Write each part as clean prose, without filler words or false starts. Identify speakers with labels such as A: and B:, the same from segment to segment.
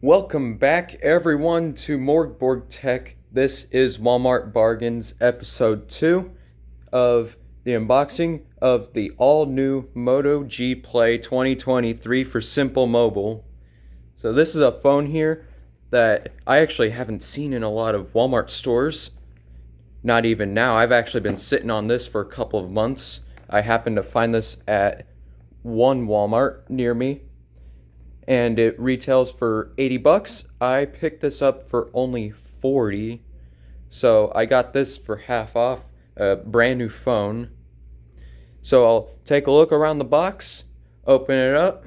A: Welcome back everyone to MORGBORG Tech. This is Walmart Bargains episode 2 of the unboxing of the all-new Moto G Play 2023 for Simple Mobile. So this is a phone here that I actually haven't seen in a lot of Walmart stores. Not even now. I've actually been sitting on this for a couple of months. I happened to find this at one Walmart near me, and it retails for 80 bucks. I picked this up for only 40, so I got this for half off, a brand new phone. So I'll take a look around the box, open it up,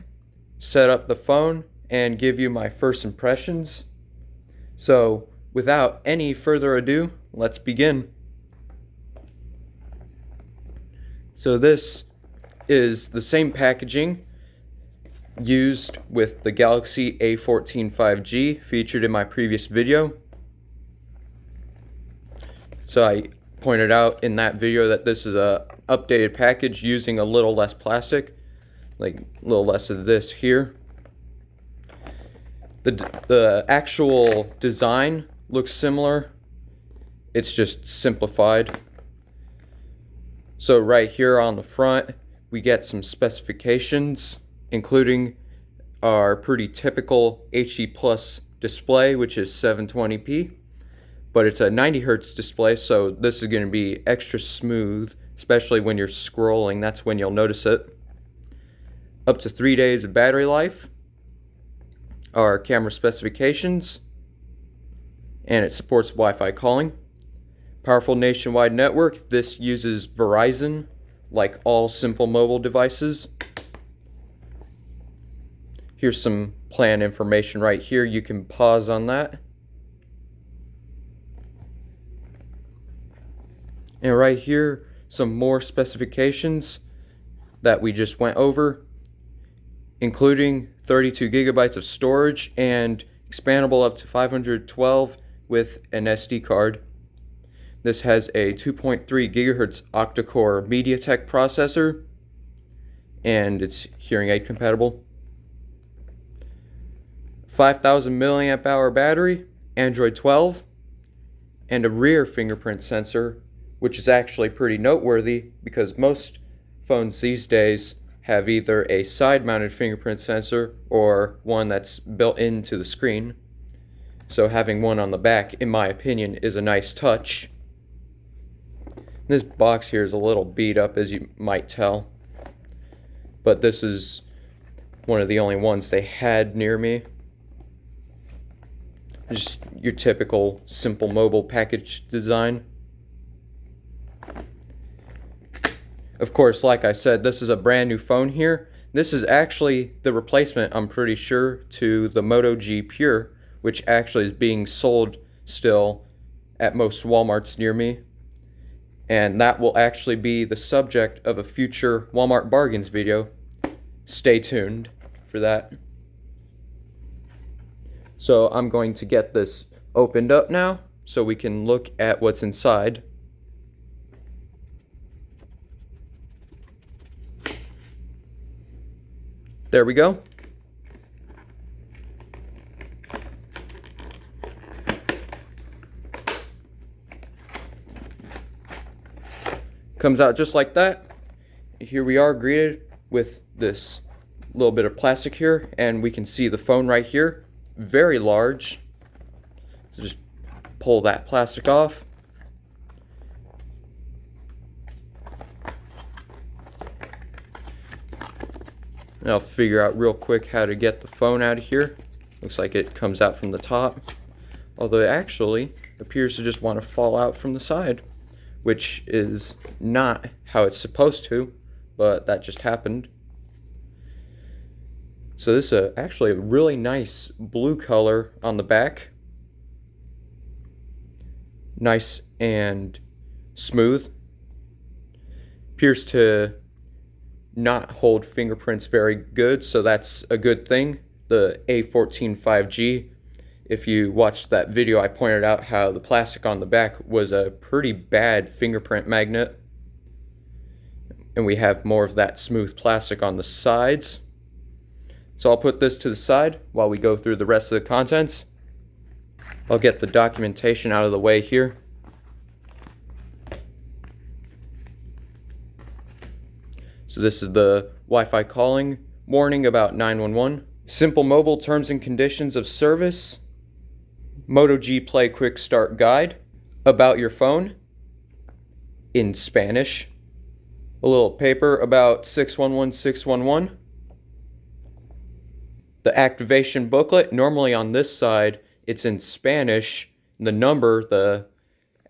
A: set up the phone, and give you my first impressions. So without any further ado, let's begin. So this is the same packaging used with the Galaxy A14 5G featured in my previous video. So I pointed out in that video that this is a updated package using a little less plastic, like a little less of this here. The actual design looks similar, it's just simplified. So right here on the front we get some specifications, including our pretty typical HD Plus display, which is 720p, but it's a 90 Hz display, so this is going to be extra smooth, especially when you're scrolling. That's when you'll notice it. Up to 3 days of battery life, our camera specifications, and it supports Wi-Fi calling. Powerful nationwide network. This uses Verizon, like all Simple Mobile devices. Here's some plan information right here. You can pause on that. And right here, some more specifications that we just went over, including 32 gigabytes of storage and expandable up to 512 with an SD card. This has a 2.3 gigahertz octa-core MediaTek processor, and it's hearing aid compatible. 5,000 milliamp hour battery, Android 12, and a rear fingerprint sensor, which is actually pretty noteworthy because most phones these days have either a side-mounted fingerprint sensor or one that's built into the screen. So having one on the back, in my opinion, is a nice touch. This box here is a little beat up, as you might tell, but this is one of the only ones they had near me. Just your typical Simple Mobile package design. Of course, like I said, this is a brand new phone here. This is actually the replacement, I'm pretty sure, to the Moto G Pure, which actually is being sold still at most Walmarts near me. And that will actually be the subject of a future Walmart Bargains video. Stay tuned for that. So I'm going to get this opened up now so we can look at what's inside. There we go. Comes out just like that. Here we are greeted with this little bit of plastic here, and we can see the phone right here. Very large. So just pull that plastic off. And I'll figure out real quick how to get the phone out of here. Looks like it comes out from the top, although it actually appears to just want to fall out from the side, which is not how it's supposed to, but that just happened. So this is actually a really nice blue color on the back. Nice and smooth. Appears to not hold fingerprints very good, so that's a good thing. The A14 5G, if you watched that video, I pointed out how the plastic on the back was a pretty bad fingerprint magnet. And we have more of that smooth plastic on the sides. So I'll put this to the side while we go through the rest of the contents. I'll get the documentation out of the way here. So this is the Wi-Fi calling warning about 911. Simple mobile terms and conditions of service. Moto G Play quick start guide. About your phone in Spanish. A little paper about 611611. The activation booklet, normally on this side, it's in Spanish. The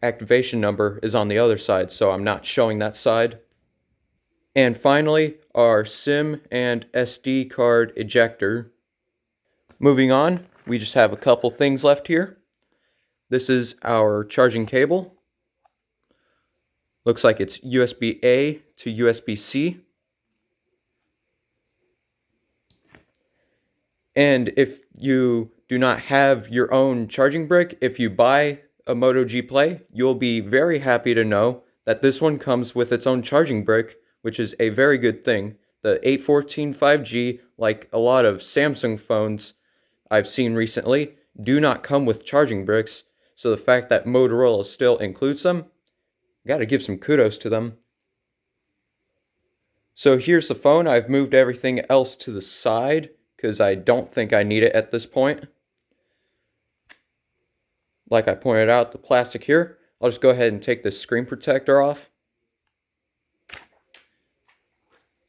A: activation number is on the other side, so I'm not showing that side. And finally, our SIM and SD card ejector. Moving on, we just have a couple things left here. This is our charging cable. Looks like it's USB-A to USB-C. And if you do not have your own charging brick, if you buy a Moto G Play, you'll be very happy to know that this one comes with its own charging brick, which is a very good thing. The A14 5G, like a lot of Samsung phones I've seen recently, do not come with charging bricks. So the fact that Motorola still includes them, gotta give some kudos to them. So here's the phone. I've moved everything else to the side because I don't think I need it at this point. Like I pointed out, the plastic here, I'll just go ahead and take this screen protector off.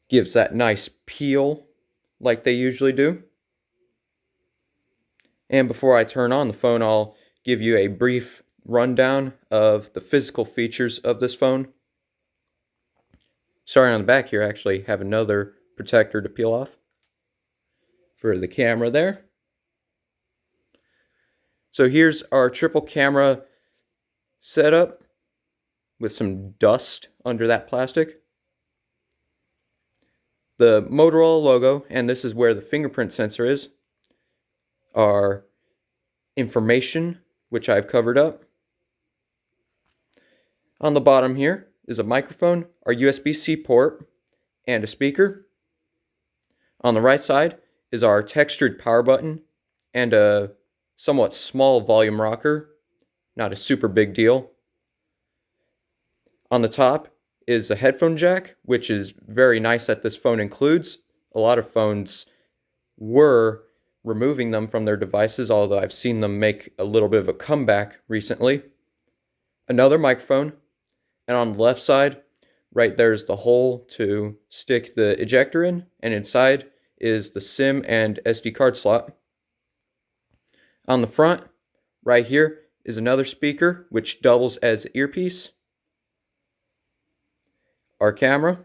A: Gives that nice peel like they usually do. And before I turn on the phone, I'll give you a brief rundown of the physical features of this phone. Starting on the back here, I actually have another protector to peel off for the camera there. So here's our triple camera setup with some dust under that plastic. The Motorola logo, and this is where the fingerprint sensor is, our information, which I've covered up. On the bottom here is a microphone, our USB-C port, and a speaker. On the right side is our textured power button and a somewhat small volume rocker, not a super big deal. On the top is a headphone jack, which is very nice that this phone includes. A lot of phones were removing them from their devices, although I've seen them make a little bit of a comeback recently. Another microphone, and on the left side, right there's the hole to stick the ejector in, and inside is the SIM and SD card slot. On the front, right here, is another speaker, which doubles as earpiece. Our camera,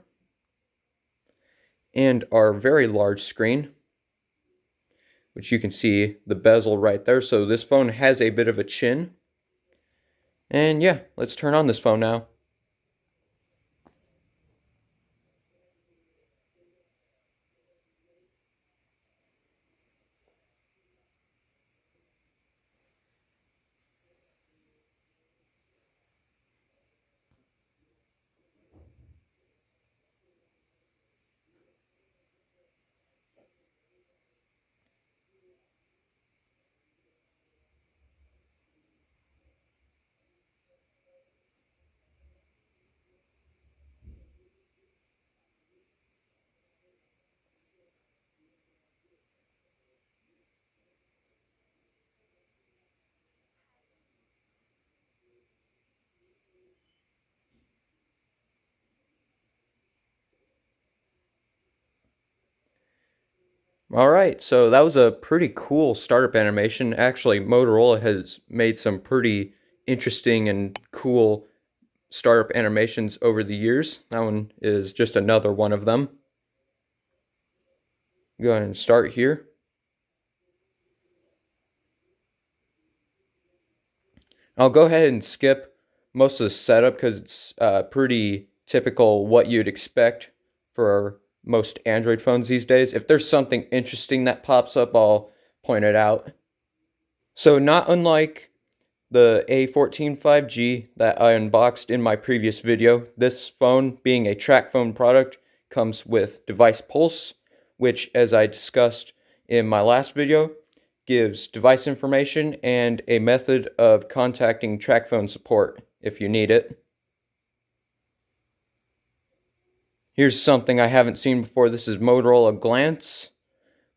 A: and our very large screen, which you can see the bezel right there. So this phone has a bit of a chin. And yeah, let's turn on this phone now. Alright, so that was a pretty cool startup animation. Actually, Motorola has made some pretty interesting and cool startup animations over the years. That one is just another one of them. Go ahead and start here. I'll go ahead and skip most of the setup because it's pretty typical what you'd expect for most Android phones these days. If there's something interesting that pops up, I'll point it out. So not unlike the A14 5G that I unboxed in my previous video, this phone, being a track phone product, comes with device pulse, which, as I discussed in my last video gives device information and a method of contacting TracFone support if you need it. Here's something I haven't seen before. This is Motorola Glance,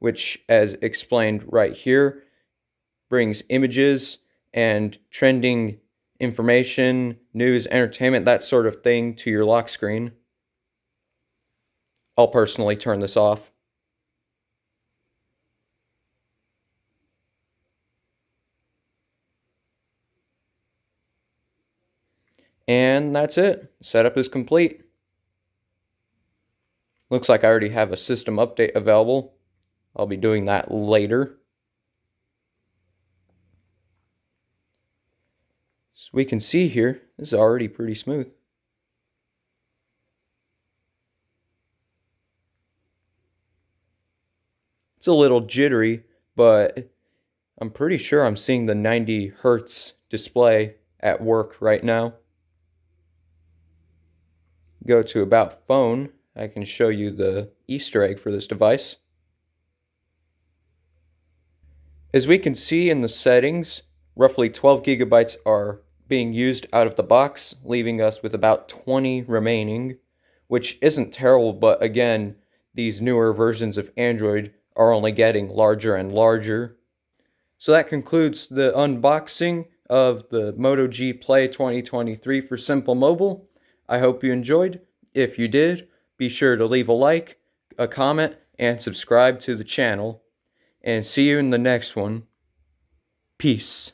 A: which, as explained right here, brings images and trending information, news, entertainment, that sort of thing to your lock screen. I'll personally turn this off. And that's it. Setup is complete. Looks like I already have a system update available. I'll be doing that later. So we can see here, this is already pretty smooth. It's a little jittery, but I'm pretty sure I'm seeing the 90 Hertz display at work right now. Go to About Phone. I can show you the Easter egg for this device. As we can see in the settings, roughly 12 gigabytes are being used out of the box, leaving us with about 20 remaining, which isn't terrible, but again, these newer versions of Android are only getting larger and larger. So that concludes the unboxing of the Moto G Play 2023 for Simple Mobile. I hope you enjoyed. If you did, be sure to leave a like, a comment, and subscribe to the channel. And see you in the next one. Peace.